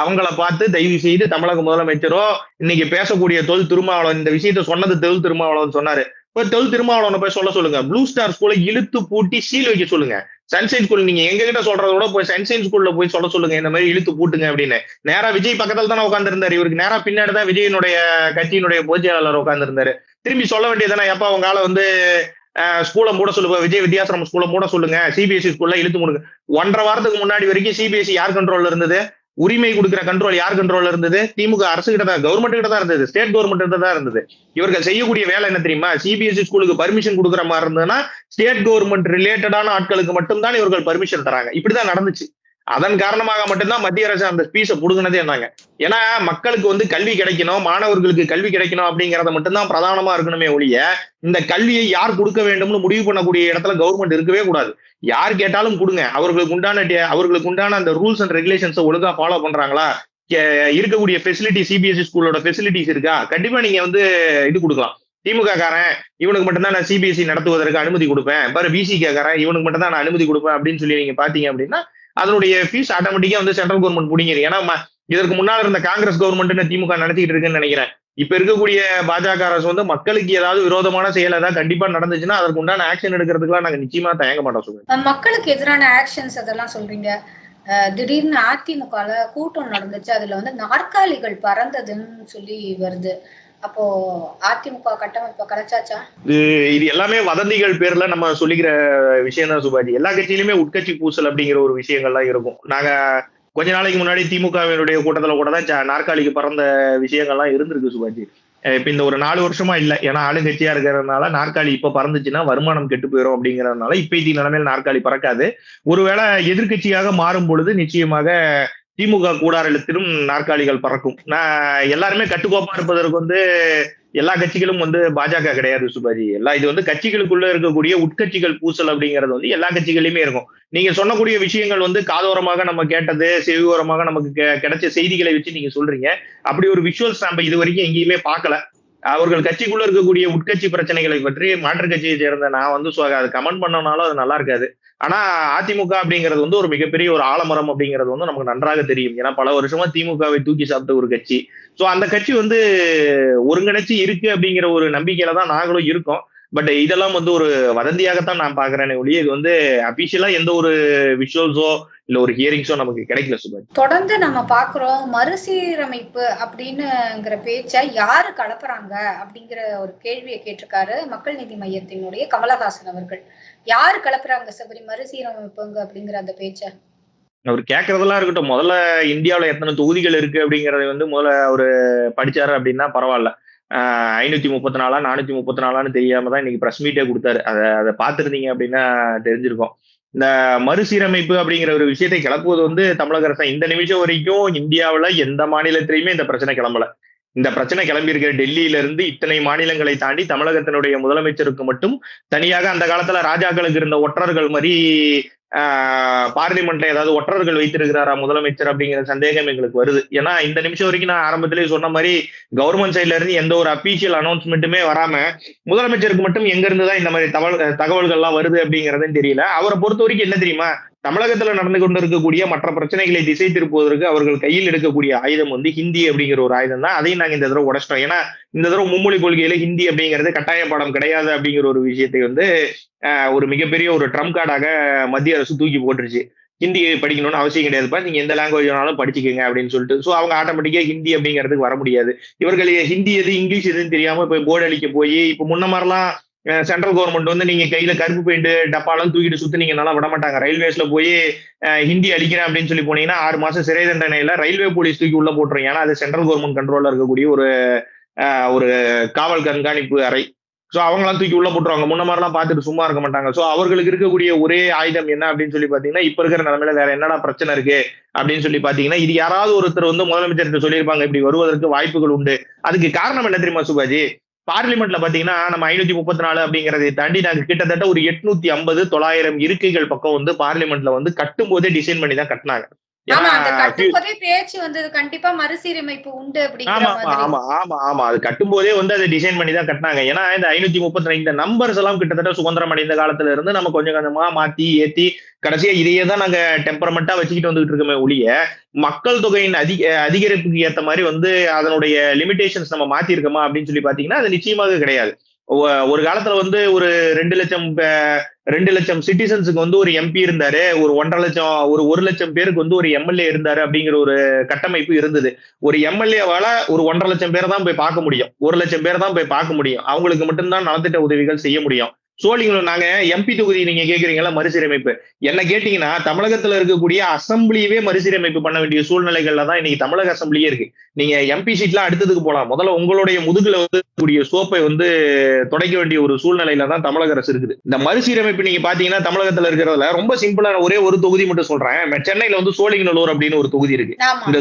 அவங்கள பார்த்து தயவு செய்து தமிழக முதலமைச்சரோ இன்னைக்கு பேசக்கூடிய தொல் திருமாவளவன் இந்த விஷயத்த சொன்னது தொல் திருமாவளவன் சொன்னாரு. தொல் திருமாவளவனை போய் சொல்லுங்க, ப்ளூ ஸ்டார் ஸ்கூலை இழுத்து பூட்டி சீல் வைக்க சொல்லுங்க. சன்ஷைன் ஸ்கூல் நீங்க எங்க கிட்ட சொல்றத விட போய் சன்ஷைன் ஸ்கூல்ல போய் சொல்ல சொல்லுங்க இந்த மாதிரி இழுத்து பூட்டுங்க அப்படின்னு. நேரா விஜய் பக்கத்துல தானே உட்கார்ந்து இருந்தாரு. இவருக்கு நேரா பின்னாடி தான் விஜயனுடைய கட்சியினுடைய பொதுச்செயலாளர் உட்கார்ந்து இருந்தாரு. திரும்பி சொல்ல வேண்டியதானே, எப்ப உங்களால வந்து ஸ்கூலை மூட சொல்லுங்க, விஜய் வித்யாசிரமம் ஸ்கூலை மூட சொல்லுங்க, சிபிஎஸ்இ ஸ்கூல்ல இழுத்து மூடுங்க. 1.5 வாரத்துக்கு முன்னாடி வரைக்கும் சிபிஎஸ்இ யார் கண்ட்ரோல்ல இருந்தது? உரிமை கொடுக்கிற கண்ட்ரோல் யார் கண்ட்ரோல்ல இருந்தது? திமுக அரசு கிட்ட தான், கவர்மெண்ட் கிட்ட தான் இருந்தது, ஸ்டேட் கவர்மெண்ட் கிட்ட தான் இருந்தது. இவர்கள் செய்யக்கூடிய வேலை என்ன தெரியுமா? சிபிஎஸ்இ ஸ்கூலுக்கு பர்மிஷன் கொடுக்குற மாதிரி இருந்ததுன்னா ஸ்டேட் கவர்மெண்ட் ரிலேட்டடான ஆட்களுக்கு மட்டும்தான் இவர்கள் பர்மிஷன் தராங்க. இப்படிதான் நடந்துச்சு. அதன் காரணமாக மட்டும்தான் மத்திய அரசு அந்த ஸ்பீஸை புடுங்கினதே என்னங்க. ஏன்னா மக்களுக்கு வந்து கல்வி கிடைக்கணும், மாணவர்களுக்கு கல்வி கிடைக்கணும் அப்படிங்கறத மட்டும்தான் பிரதானமா இருக்கணுமே ஒழிய, இந்த கல்வியை யார் கொடுக்க வேண்டும்னு முடிவு பண்ணக்கூடிய இடத்துல கவர்மெண்ட் இருக்கவே கூடாது. யார் கேட்டாலும் கொடுங்க. அவர்களுக்கு உண்டான அந்த ரூல்ஸ் அண்ட் ரெகுலேஷன்ஸை ஒழுங்கா ஃபாலோ பண்றாங்களா, இருக்கக்கூடிய ஃபெசிலிட்டி சிபிஎஸ்இ ஸ்கூலோட ஃபெசிலிட்டிஸ் இருக்கா, கண்டிப்பா நீங்க வந்து இது கொடுக்கலாம். திமுக காரன் இவனுக்கு மட்டும்தான் நான் சிபிஎஸ்இ நடத்துவதற்கு அனுமதி கொடுப்பேன், பாரு பிசி காரன் இவனுக்கு மட்டும் தான் நான் அனுமதி கொடுப்பேன் அப்படின்னு சொல்லி நீங்க பாத்தீங்க அப்படின்னா அதனுடைய ஃபீஸ் ஆட்டோமேட்டிக்கா வந்து சென்ட்ரல் கவர்மெண்ட் பிடிங்கிரு. ஏன்னா இதற்கு முன்னால இருந்த காங்கிரஸ் கவர்மெண்ட் திமுக நடத்திட்டு இருக்குன்னு நினைக்கிறேன். இப்ப இருக்கக்கூடிய பாஜக அரசு வந்து மக்களுக்கு ஏதாவது விரோதமான செயல் ஏதாவது கண்டிப்பா நடந்துச்சுன்னா அதற்கு உண்டான ஆக்ஷன் எடுக்கிறதுக்குலாம் நாங்க நிச்சயமா தயங்க மாட்டோம். சொல்லுங்க, மக்களுக்கு எதிரான ஆக்ஷன்ஸ் அதெல்லாம் சொல்றீங்க. திடீர்னு அதிமுகல கூட்டம் நடந்துச்சு, அதுல வந்து நாற்காலிகள் பறந்ததுன்னு சொல்லி வருது. அப்போ அதிமுக கட்டமைப்பை கலைச்சாச்சா? இது எல்லாமே வதந்திகள் பேர்ல நம்ம சொல்லிக்கிற விஷயம் தான் சுபாஜி. எல்லா கட்சியிலுமே உட்கட்சி பூசல் அப்படிங்கிற ஒரு விஷயங்கள்லாம் இருக்கும். நாங்க கொஞ்ச நாளைக்கு முன்னாடி திமுகவினுடைய கூட்டத்துல கூட தான் நாற்காலிக்கு பறந்த விஷயங்கள்லாம் இருந்திருக்கு சுபாஜி. இப்ப இந்த ஒரு 4 வருஷமா இல்ல. ஏன்னா ஆளுங்கட்சியா இருக்கிறதுனால நாற்காலி இப்ப பறந்துச்சுன்னா வருமானம் கெட்டு போயிடும் அப்படிங்கறதுனால இப்ப நிலைமையில் நாற்காலி பறக்காது. ஒருவேளை எதிர்கட்சியாக மாறும் பொழுது நிச்சயமாக திமுக கூடாரத்திலும் நாற்காலிகள் பறக்கும். எல்லாருமே கட்டுக்கோப்பா இருப்பதற்கு வந்து எல்லா கட்சிகளும் வந்து பாஜக கிடையாது சுபாஜி. இது வந்து கட்சிகளுக்குள்ள இருக்கக்கூடிய உட்கட்சிகள் பூசல் அப்படிங்கிறது வந்து எல்லா கட்சிகளிலுமே இருக்கும். நீங்க சொன்னக்கூடிய விஷயங்கள் வந்து காதோரமாக நம்ம கேட்டது, செவியோரமாக நமக்கு கிடைச்ச செய்திகளை வச்சு நீங்க சொல்றீங்க. அப்படி ஒரு விஷுவல் ஸ்டாம்பை இது வரைக்கும் எங்கேயுமே பார்க்கல. அவர்கள் கட்சிக்குள்ள இருக்கக்கூடிய உட்கட்சி பிரச்சனைகளை பற்றி மாற்றுக் கட்சியை சேர்ந்த நான் வந்து அது கமெண்ட் பண்ணனாலும் அது நல்லா இருக்காது. ஆனா அதிமுக அப்படிங்கிறது வந்து ஒரு மிகப்பெரிய ஒரு ஆலமரம் அப்படிங்கிறது வந்து நமக்கு நன்றாக தெரியும். ஏன்னா பல வருஷமா திமுகவை தூக்கி சாப்பிட்ட ஒரு கட்சி. சோ அந்த கட்சி வந்து ஒருங்கிணைச்சு இருக்கு அப்படிங்கிற ஒரு நம்பிக்கையில தான் நாங்களும் இருக்கோம். பட் இதெல்லாம் வந்து ஒரு வதந்தியாகத்தான் நான் பாக்குறேனே ஒழிய இது வந்து அபிஷியலா எந்த ஒரு விஷுவல்ஸோ இல்ல ஒரு ஹியரிங்ஸோ நமக்கு கிடைக்கல சுபாஜி. தொடர்ந்து நம்ம பாக்குறோம் மறுசீரமைப்பு அப்படின்னுங்கிற பேச்சை யாரு கலப்புறாங்க அப்படிங்கிற ஒரு கேள்வியை கேட்டிருக்காரு மக்கள் நீதி மையத்தினுடைய கமலஹாசன் அவர்கள். யாரு கலப்புறாங்க சபரி மறுசீரமைப்புங்க அப்படிங்கிற அந்த பேச்சை? அவர் கேட்கறதெல்லாம் இருக்கட்டும். முதல்ல இந்தியாவில எத்தனை தொகுதிகள் இருக்கு அப்படிங்கறத வந்து முதல்ல அவரு படிச்சாரு அப்படின்னா பரவாயில்ல. 534 434 தெரியாம தான் இன்னைக்கு பிரஸ் மீட்டே கொடுத்தாரு. அதை பார்த்திருந்தீங்க அப்படின்னா தெரிஞ்சிருக்கும். இந்த மறுசீரமைப்பு அப்படிங்கிற ஒரு விஷயத்தை கிளப்புவது வந்து தமிழக அரசு இந்த நிமிஷம் வரைக்கும் இந்தியாவுல எந்த மாநிலத்திலையுமே இந்த பிரச்சனை கிளம்பல. இந்த பிரச்சனை கிளம்பி இருக்கிற டெல்லியில இருந்து இத்தனை மாநிலங்களை தாண்டி தமிழகத்தினுடைய முதலமைச்சருக்கு மட்டும் தனியாக அந்த காலத்துல ராஜாக்களுக்கு இருந்த ஒற்றர்கள் மாதிரி பார்லிமெண்ட்ல ஏதாவது ஒற்றர்கள் வைத்திருக்கிறாரா முதலமைச்சர் அப்படிங்கிற சந்தேகம் எங்களுக்கு வருது. ஏன்னா இந்த நிமிஷம் வரைக்கும் நான் ஆரம்பத்திலேயே சொன்ன மாதிரி கவர்மெண்ட் சைட்ல இருந்து எந்த ஒரு அபிஷியல் அனௌன்ஸ்மெண்ட்டுமே வராம முதலமைச்சருக்கு மட்டும் எங்க இருந்துதான் இந்த மாதிரி தகவல்கள் எல்லாம் வருது அப்படிங்கறதுன்னு தெரியல. அவரை பொறுத்த வரைக்கும் என்ன தெரியுமா, தமிழகத்துல நடந்து கொண்டு இருக்கக்கூடிய மற்ற பிரச்சனைகளை திசை திருப்புவதற்கு அவர்கள் கையில் எடுக்கக்கூடிய ஆயுதம் வந்து ஹிந்தி அப்படிங்கிற ஒரு ஆயுதம் தான். அதையும் நாங்க இந்த தடவை உடைச்சிட்டோம். ஏன்னா இந்த தடவை மும்மொழி கொள்கையில ஹிந்தி அப்படிங்கிறது கட்டாய பாடம் கிடையாது அப்படிங்கிற ஒரு விஷயத்தை வந்து ஒரு மிகப்பெரிய ஒரு ட்ரம் கார்டாக மத்திய அரசு தூக்கி போட்டுருச்சு. ஹிந்தி படிக்கணும்னு அவசியம் கிடையாதுப்பா, நீங்க எந்த லாங்குவேஜ் வேணாலும் படிச்சுக்கோங்க அப்படின்னு சொல்லிட்டு. சோ அவங்க ஆட்டோமேட்டிக்கா ஹிந்தி அப்படிங்கிறதுக்கு வர முடியாது. இவர்கள் ஹிந்தி எது இங்கிலீஷ் எதுன்னு தெரியாம இப்ப போர்டு அடிக்க போய் இப்ப முன்ன மாதிரிலாம் சென்ட்ரல் கவர்மெண்ட் வந்து நீங்க கையில கருப்பு பெயிண்ட் டப்பாலாம் தூக்கிட்டு சுத்தினீங்கனால விட மாட்டாங்க. ரயில்வேஸ்ல போய் ஹிந்தி அடிக்கிறேன் அப்படின்னு சொல்லி போனீங்கன்னா 6 மாசம் சிறை தண்டனையில ரயில்வே போலீஸ் தூக்கி உள்ள போட்டுரும். ஏன்னா அது சென்ட்ரல் கவர்மெண்ட் கண்ட்ரோல்ல இருக்கக்கூடிய ஒரு காவல் கண்காணிப்பு அறை. சோ அவங்களாம் தூக்கி உள்ள போட்டுருவாங்க. முன்ன மாதிரிலாம் பார்த்துட்டு சும்மா இருக்க மாட்டாங்க. சோ அவர்களுக்கு இருக்கக்கூடிய ஒரே ஆயுதம் என்ன அப்படின்னு சொல்லி பாத்தீங்கன்னா, இப்ப இருக்கிற நிலைமையில வேற என்னடா பிரச்சனை இருக்கு அப்படின்னு சொல்லி பாத்தீங்கன்னா, இது யாராவது ஒருத்தர் வந்து முதலமைச்சர்கிட்ட சொல்லியிருப்பாங்க இப்படி வருவதற்கு வாய்ப்புகள் உண்டு. அதுக்கு காரணம் என்ன தெரியுமா சுபாஜி? பார்லிமெண்ட்ல பாத்தீங்கன்னா நம்ம 534 அப்படிங்கறதை தாண்டி நாங்க கிட்டத்தட்ட ஒரு 850 900 இருக்கைகள் பக்கம் வந்து பார்லிமெண்ட்ல வந்து கட்டும் போதே டிசைன் பண்ணி தான் கட்டினாங்க. பேச்சு வந்து கண்டிப்பா மறுசீரமைப்பு உண்டு அப்படிங்கிற அது கட்டும் போதே வந்து அதை டிசைன் பண்ணி தான் கட்டினாங்க. ஏன்னா இந்த 534 இந்த நம்பர்ஸ் எல்லாம் கிட்டத்தட்ட சுதந்திரம் அடைந்த காலத்துல இருந்து நம்ம கொஞ்சம் கொஞ்சமா மாத்தி ஏத்தி கடைசியா இதையே தான் நாங்க டெம்பரமெண்டா வச்சுக்கிட்டு வந்துகிட்டு இருக்கோமே ஒழிய மக்கள் தொகையின் அதிகரிப்புக்கு ஏத்த மாதிரி வந்து அதனுடைய லிமிடேஷன்ஸ் நம்ம மாத்தி இருக்கோமா அப்படின்னு சொல்லி பாத்தீங்கன்னா அது நிச்சயமாக கிடையாது. ஒரு காலத்துல வந்து ஒரு 2 லட்சம் சிட்டிசன்ஸுக்கு வந்து ஒரு எம்பி இருந்தாரு, ஒரு 1,50,000 ஒரு லட்சம் பேருக்கு வந்து ஒரு எம்எல்ஏ இருந்தாரு அப்படிங்கிற ஒரு கட்டமைப்பு இருந்தது. ஒரு எம்எல்ஏவால ஒரு 1,50,000 பேரை தான் போய் பார்க்க முடியும், 1,00,000 பேரை தான் போய் பார்க்க முடியும், அவங்களுக்கு மட்டும்தான் நலத்திட்ட உதவிகள் செய்ய முடியும். சோழிங்கநல்லூர் நாங்க எம்பி தொகுதி நீங்க கேக்குறீங்களா மறுசீரமைப்பு, என்ன கேட்டீங்கன்னா தமிழகத்துல இருக்கக்கூடிய அசம்பிளியவே மறுசீரமைப்பு பண்ண வேண்டிய சூழ்நிலைகள்ல தான் இன்னைக்கு தமிழக அசம்பிளியே இருக்கு. நீங்க எம்பி சீட்லாம் அடுத்ததுக்கு போலாம், முதல்ல உங்களுடைய முதுகுல வந்து கூடிய சோப்பை வந்து துடைக்க வேண்டிய ஒரு சூழ்நிலையில தான் தமிழக அரசு இருக்குது. இந்த மறுசீரமைப்பு நீங்க பாத்தீங்கன்னா தமிழகத்துல இருக்கிறதுல ரொம்ப சிம்பிளான ஒரே ஒரு தொகுதி மட்டும் சொல்றேன். சென்னையில வந்து சோழிங்கநல்லூர் அப்படின்னு ஒரு தொகுதி இருக்கு. இந்த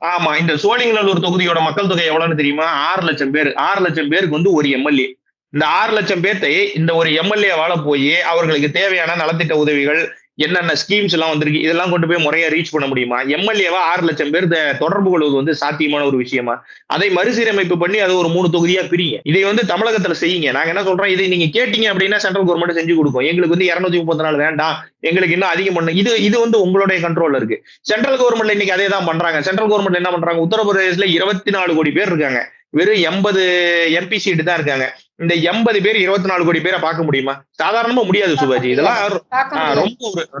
ஆமா, இந்த சோழிங்கநல்லூர் தொகுதியோட மக்கள் தொகை எவ்வளவுன்னு தெரியுமா? 6,00,000 பேர். 6,00,000 பேருக்கு வந்து ஒரு எம்எல்ஏ. இந்த 6,00,000 பேர்த்தை இந்த ஒரு எம்எல்ஏவால போய் அவர்களுக்கு தேவையான நலத்திட்ட உதவிகள் என்னென்ன ஸ்கீம்ஸ் எல்லாம் வந்திருக்கு இதெல்லாம் கொண்டு போய் முறையா ரீச் பண்ண முடியுமா? எம்எல்ஏவா 6,00,000 பேர் தொடர்பு கொள்வது வந்து சாத்தியமான ஒரு விஷயமா? அதை மறுசீரமைப்பு பண்ணி அதை ஒரு 3 தொகுதியா பிரிங்க. இதை வந்து தமிழகத்துல செய்யுங்க. நாங்க என்ன சொல்றோம், இதை நீங்க கேட்டீங்க அப்படின்னா சென்ட்ரல் கவர்மெண்ட் செஞ்சு கொடுக்கும். எங்களுக்கு வந்து 234 வேண்டாம், எங்களுக்கு இன்னும் அதிகம் பண்ணு. இது வந்து உங்களுடைய கண்ட்ரோல்ல இருக்கு. சென்ட்ரல் கவர்மெண்ட்ல இன்னைக்கு அதே தான் பண்றாங்க. சென்ட்ரல் கவர்மெண்ட் என்ன பண்றாங்க, உத்தரப்பிரதேசல 24 கோடி பேர் இருக்காங்க, வெறும் 80 எம்பி சீட்டு தான் இருக்காங்க. இந்த 80 பேர் 24 கோடி பேரை பார்க்க முடியுமா? சாதாரணமா முடியாது சுபாஜி. இதெல்லாம்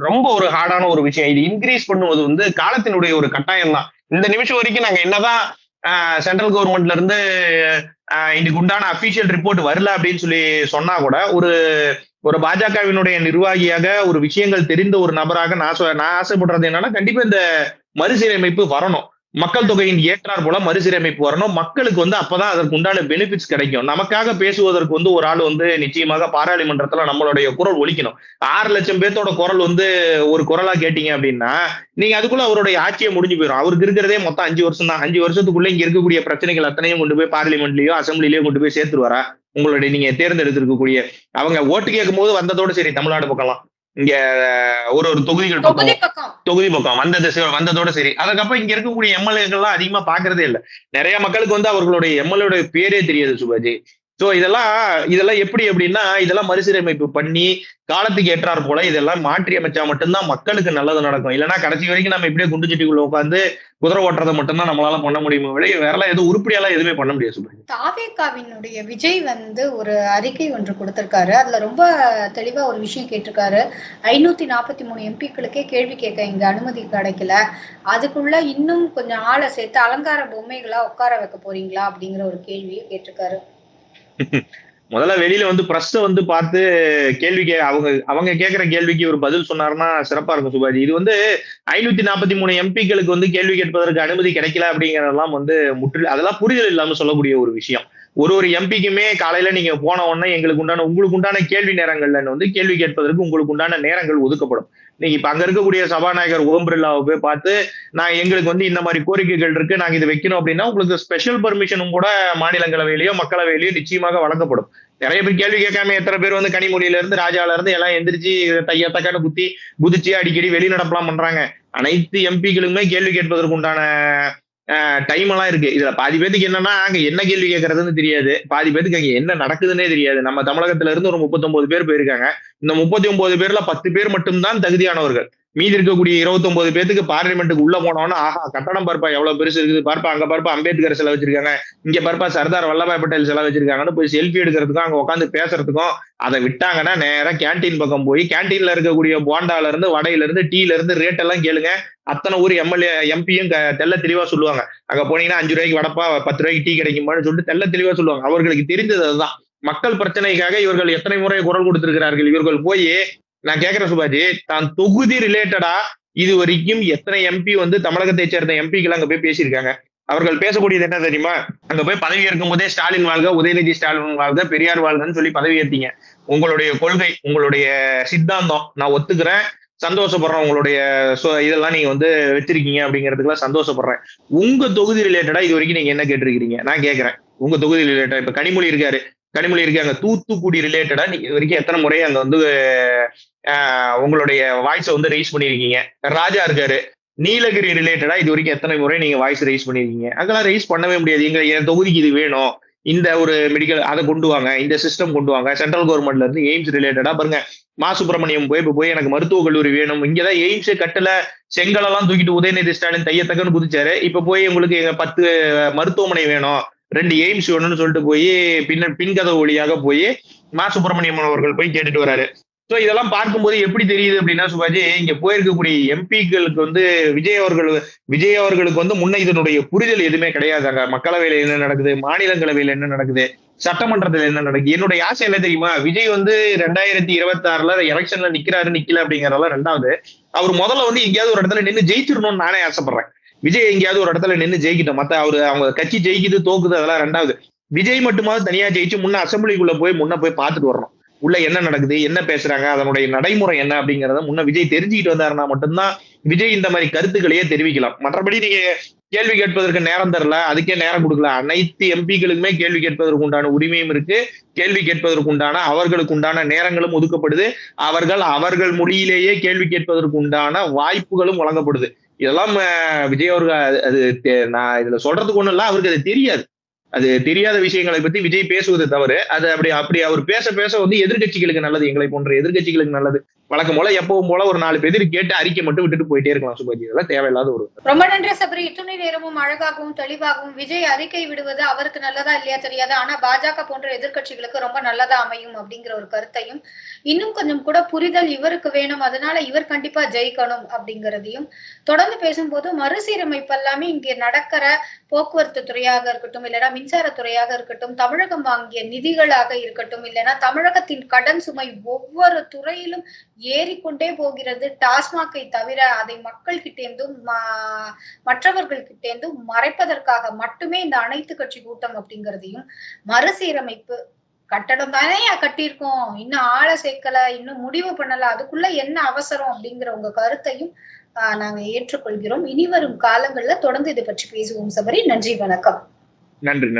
ரொம்ப ஒரு ஹார்டான ஒரு விஷயம். இது இன்க்ரீஸ் பண்ணுவது வந்து காலத்தினுடைய ஒரு கட்டாயம் தான். இந்த நிமிஷம் வரைக்கும் நாங்க என்னதான் சென்ட்ரல் கவர்மெண்ட்ல இருந்து இன்னைக்கு உண்டான அபிஷியல் ரிப்போர்ட் வரல அப்படின்னு சொல்லி சொன்னா கூட ஒரு பாஜகவினுடைய நிர்வாகியாக ஒரு விஷயங்கள் தெரிந்த ஒரு நபராக நான் ஆசைப்படுறது என்னன்னா, கண்டிப்பா இந்த மறுசீரமைப்பு வரணும். மக்கள் தொகையின் ஏற்றார் போல மறுசீரமைப்பு வரணும். மக்களுக்கு வந்து அப்பதான் அதற்கு உண்டான பெனிஃபிட்ஸ் கிடைக்கும். நமக்காக பேசுவதற்கு வந்து ஒரு ஆள் வந்து நிச்சயமாக பாராளுமன்றத்துல நம்மளுடைய குரல் ஒலிக்கணும். 6,00,000 பேர்த்தோட குரல் வந்து ஒரு குரலா கேட்டீங்க அப்படின்னா நீங்க அதுக்குள்ள அவருடைய ஆட்சியை முடிஞ்சு போயிடும். அவருக்கு இருக்கிறதே மொத்தம் 5 வருஷம் தான். 5 வருஷத்துக்குள்ள இங்க இருக்கக்கூடிய பிரச்சனைகள் அத்தனையும் கொண்டு போய் பார்லிமெண்ட்லயோ அசம்பிளிலயோ கொண்டு போய் சேர்த்துருவாரா? உங்களுடைய நீங்க தேர்ந்தெடுத்திருக்கக்கூடிய அவங்க ஓட்டு கேட்கும் போது வந்ததோட சரி, தமிழ்நாடு பக்கம்லாம் இங்க ஒரு தொகுதிகள் தொகுதி பக்கம் வந்ததோட சரி. அதுக்கப்புறம் இங்க இருக்கக்கூடிய எம்எல்ஏக்கள்லாம் அதிகமா பாக்குறதே இல்ல. நிறைய மக்களுக்கு வந்து அவர்களுடைய எம்எல்ஏ பேரே தெரியாது சுபாஜி. சோ இதெல்லாம் எப்படி அப்படின்னா, இதெல்லாம் மறுசீரமைப்பு பண்ணி காலத்துக்கு ஏற்றார் போல இதெல்லாம் மாற்றி அமைச்சா மட்டும்தான் மக்களுக்கு நல்லது நடக்கும். இல்லைன்னா கடைசி வரைக்கும் நம்ம இப்படியே குண்டு சட்டிக்குள்ள உட்காந்து குதிரை ஓட்டுறதை மட்டும்தான் நம்மளால பண்ண முடியுமோ விட வேறலாம் எதுவும் உருப்படியெல்லாம் எதுவுமே பண்ண முடியாது சுபாஜி. தாவேகாவினுடைய விஜய் வந்து ஒரு அறிக்கை ஒன்று கொடுத்திருக்காரு. அதுல ரொம்ப தெளிவா ஒரு விஷயம் கேட்டிருக்காரு. 543 எம்பிக்களுக்கே கேள்வி கேட்க இங்க அனுமதி கிடைக்கல, அதுக்குள்ள இன்னும் கொஞ்சம் ஆளை சேர்த்து அலங்கார பொம்மைகளா உட்கார வைக்க போறீங்களா அப்படிங்கிற ஒரு கேள்வியை கேட்டிருக்காரு. முதல்ல வெளியில வந்து பிரஸ் வந்து பார்த்து கேள்வி அவங்க கேட்கிற கேள்விக்கு ஒரு பதில் சொன்னாருன்னா சிறப்பா இருக்கும் சுபாஜி. இது வந்து 543 எம்பிக்களுக்கு வந்து கேள்வி கேட்பதற்கு அனுமதி கிடைக்கல அப்படிங்கறதெல்லாம் வந்து அதெல்லாம் புரிதல் இல்லாம சொல்லக்கூடிய ஒரு விஷயம். ஒரு எம்பிக்குமே காலையில நீங்க போன உடனே உங்களுக்கு உண்டான கேள்வி நேரங்கள்ல வந்து கேள்வி கேட்பதற்கு உங்களுக்கு உண்டான நேரங்கள் ஒதுக்கப்படும். நீங்க இப்ப அங்க இருக்கக்கூடிய சபாநாயகர் ஓம் பிர்லாவை போய் பார்த்து எங்களுக்கு வந்து இந்த மாதிரி கோரிக்கைகள் இருக்கு, நாங்க இதை வைக்கணும் அப்படின்னா உங்களுக்கு ஸ்பெஷல் பர்மிஷனும் கூட மாநிலங்களவையிலயோ மக்களவையிலயோ நிச்சயமாக வழங்கப்படும். நிறைய பேர் கேள்வி கேட்காம எத்தனை பேர் வந்து கனிமொழியில இருந்து ராஜால இருந்து எல்லாம் எந்திரிச்சு தையத்தக்கான குதிச்சு அடிக்கடி வெளிநடப்பெல்லாம் பண்றாங்க. அனைத்து எம்பிக்களுமே கேள்வி கேட்பதற்கு உண்டான டைம் எல்லாம் இருக்கு. இதுல பாதி பேத்துக்கு என்னன்னா அங்க என்ன கேள்வி கேட்கறதுன்னு தெரியாது, பாதி பேத்துக்கு அங்க என்ன நடக்குதுன்னே தெரியாது. நம்ம தமிழகத்துல இருந்து ஒரு 39 பேர் போயிருக்காங்க. இந்த 39 பேர்ல 10 பேர் மட்டும்தான் தகுதியானவர்கள். மீதி இருக்கக்கூடிய 29 பேத்துக்கு பார்லிமெண்ட்டுக்கு உள்ள போனோம்னா ஆஹா கட்டணம் பார்ப்பா எவ்வளவு பெருசு இருக்குது பார்ப்பா, அங்க பார்ப்பா அம்பேத்கர் சிலை வச்சிருக்காங்க, இங்க பார்ப்பா சர்தார் வல்லபாய் பட்டேல் சிலை வச்சிருக்காங்கன்னு போய் செல்ஃபி எடுக்கிறதுக்கும் அங்க உட்காந்து பேசுறதுக்கும் அதை விட்டாங்கன்னா நேரா கேன்டீன் பக்கம் போய் கேன்டீன்ல இருக்கக்கூடிய போண்டால இருந்து வடையில இருந்து டீல இருந்து ரேட் எல்லாம் கேளுங்க. அத்தனை ஊர் எம்எல்ஏ எம்பியும் தெல்ல தெளிவா சொல்லுவாங்க. அங்க போனீங்கன்னா 5 ரூபாய்க்கு வடப்பா 10 ரூபாய்க்கு டீ கிடைக்குமான்னு சொல்லிட்டு தெல்ல தெளிவா சொல்லுவாங்க. அவர்களுக்கு தெரிந்தது அதுதான். மக்கள் பிரச்சனைக்காக இவர்கள் எத்தனை முறை குரல் கொடுத்திருக்கிறார்கள். இவர்கள் போய் நான் கேட்கிறேன் சுபாஜி, தான் தொகுதி ரிலேட்டடா இது வரைக்கும் எத்தனை எம்பி வந்து தமிழகத்தை சேர்ந்த எம்பிக்கள் அங்க போய் பேசியிருக்காங்க. அவர்கள் பேசக்கூடியது என்ன தெரியுமா, அங்க போய் பதவி ஏற்கும் போதே ஸ்டாலின் வாழ்க, உதயநிதி ஸ்டாலின் வாழ்க, பெரியார் வாழ்கன்னு சொல்லி பதவி ஏற்றீங்க. உங்களுடைய கொள்கை உங்களுடைய சித்தாந்தம் நான் ஒத்துக்கிறேன், சந்தோஷப்படுறேன், உங்களுடைய இதெல்லாம் நீங்க வந்து வச்சிருக்கீங்க அப்படிங்கிறதுக்குலாம் சந்தோஷப்படுறேன். உங்க தொகுதி ரிலேட்டடா இது வரைக்கும் நீங்க என்ன கேட்டிருக்கீங்க நான் கேட்கிறேன். உங்க தொகுதி ரிலேட்டடா இப்ப கனிமொழி இருக்காங்க, தூத்துக்குடி ரிலேட்டடா நீங்க இது வரைக்கும் எத்தனை முறை அங்க வந்து உங்களுடைய வாய்ஸை வந்து ரைஸ் பண்ணிருக்கீங்க. ராஜா இருக்காரு, நீலகிரி ரிலேட்டடா இது வரைக்கும் எத்தனை முறை நீங்க வாய்ஸ் ரைஸ் பண்ணிருக்கீங்க. அதெல்லாம் ரைஸ் பண்ணவே முடியாது. என் தொகுதிக்கு இது வேணும், இந்த ஒரு மெடிக்கல் அதை கொண்டு வாங்க, இந்த சிஸ்டம் கொண்டு வாங்க. சென்ட்ரல் கவர்மெண்ட்ல இருந்து எய்ம்ஸ் ரிலேட்டடா பாருங்க, மா சுப்பிரமணியம் போய் எனக்கு மருத்துவக் கல்லூரி வேணும், இங்கதான் எய்ம்ஸே கட்டல, செங்கலெல்லாம் தூக்கிட்டு உதயநிதி ஸ்டாலின் தையத்தக்கன்னு குதிச்சாரு. இப்ப போய் உங்களுக்கு 10 மருத்துவமனை வேணும், 2 எய்ம்ஸ் வேணும்னு சொல்லிட்டு போய் பின்கதவு வழியாக போய் மா சுப்பிரமணியம் அவர்கள் போய் கேட்டுட்டு வராரு. சோ இதெல்லாம் பார்க்கும்போது எப்படி தெரியுது அப்படின்னா சுபாஜி, இங்க போயிருக்கக்கூடிய எம்பிக்களுக்கு வந்து விஜய் அவர்களுக்கு வந்து முன்ன இதனுடைய புரிதல் எதுவுமே கிடையாது. அங்க மக்களவையில என்ன நடக்குது, மாநிலங்களவையில என்ன நடக்குது, சட்டமன்றத்துல என்ன நடக்குது. என்னுடைய ஆசை என்ன தெரியுமா, விஜய் வந்து 2026ல எலெக்ஷன்ல நிக்கிறாரு நிக்கல அப்படிங்கறதெல்லாம் ரெண்டாவது. அவர் முதல்ல வந்து எங்கேயாவது ஒரு இடத்துல நின்னு ஜெயிச்சிடணும்னு நானே ஆசைப்படுறேன். விஜய் எங்கேயாவது ஒரு இடத்துல நின்னு ஜெயிக்கிட்டோம். மத்த அவங்க கட்சி ஜெயிக்குது தோக்குது அதெல்லாம் ரெண்டாவது. விஜய் மட்டுமாவது தனியா ஜெயிச்சு முன்ன அசம்பிளிக்குள்ள போய் பார்த்துட்டு வரணும். உள்ள என்ன நடக்குது, என்ன பேசுறாங்க, அதனுடைய நடைமுறை என்ன அப்படிங்கறத முன்ன விஜய் தெரிஞ்சுக்கிட்டு வந்தாருன்னா மட்டும்தான் விஜய் இந்த மாதிரி கருத்துக்களையே தெரிவிக்கலாம். மற்றபடி நீங்க கேள்வி கேட்பதற்கு நேரம் தரல, அதுக்கே நேரம் கொடுக்கல. அனைத்து எம்பிக்களுக்குமே கேள்வி கேட்பதற்கு உண்டான உரிமையும் இருக்கு. கேள்வி கேட்பதற்கு உண்டான அவர்களுக்கு உண்டான நேரங்களும் ஒதுக்கப்படுது. அவர்கள் மொழியிலேயே கேள்வி கேட்பதற்கு உண்டான வாய்ப்புகளும் வழங்கப்படுது. இதெல்லாம் விஜய் அவர்கள் அது நான் இதுல சொல்றதுக்கு ஒண்ணும் இல்ல, அவருக்கு அது தெரியாது. அது தெரியாத விஷயங்களை பத்தி விஜய் பேசுவது தவறு. அது அப்படி அவர் பேச வந்து எதிர்க்கட்சிகளுக்கு நல்லது, எங்களை போன்ற எதிர்க்கட்சிகளுக்கு நல்லது. வழக்கம் போல எப்பவும் போல ஒரு 4 பேர் கேட்டு அறிக்கை மட்டும் விட்டுட்டு போயிட்டே இருக்கலாம் சுபாஜி. இதெல்லாம் தேவையில்லாத ஒரு. ரொம்ப நன்றி சபரி. இத்துணை நேரமும் அழகாகவும் தெளிவாகவும் விஜய் அறிக்கை விடுவது அவருக்கு நல்லதா இல்லையா தெரியாது, ஆனா பாஜக போன்ற எதிர்க்கட்சிகளுக்கு ரொம்ப நல்லதா அமையும் அப்படிங்கிற ஒரு கருத்தையும், இன்னும் கொஞ்சம் கூட புரிதல் இவருக்கு வேணும், அதனால இவர் கண்டிப்பா ஜெயிக்கணும் அப்படிங்கிறதையும் தொடர்ந்து பேசும்போது, மறுசீரமைப்பு எல்லாமே இங்க நடக்கிற போக்குவரத்து துறையாக இருக்கட்டும், இல்லைன்னா மின்சாரத்துறையாக இருக்கட்டும், தமிழகம் வாங்கிய நிதிகளாக இருக்கட்டும், இல்லைன்னா தமிழகத்தின் கடன் சுமை ஒவ்வொரு துறையிலும் ஏறிக்கொண்டே போகிறது. டாஸ்மாகை தவிர அதை மக்கள் கிட்டேந்தும் மற்றவர்கள் கிட்டேந்தும் மறைப்பதற்காக மட்டுமே இந்த அனைத்து கட்சி கூட்டம் அப்படிங்கிறதையும், மறுசீரமைப்பு கட்டடம் தானே கட்டியிருக்கோம், இன்னும் ஆளை சேர்க்கல, இன்னும் முடிவு பண்ணல, அதுக்குள்ள என்ன அவசரம் அப்படிங்கிற உங்க கருத்தையும் நாங்க ஏற்றுக்கொள்கிறோம். இனி வரும் காலங்கள்ல தொடர்ந்து இதை பற்றி பேசுவோம் சபரி. நன்றி, வணக்கம். நன்றி.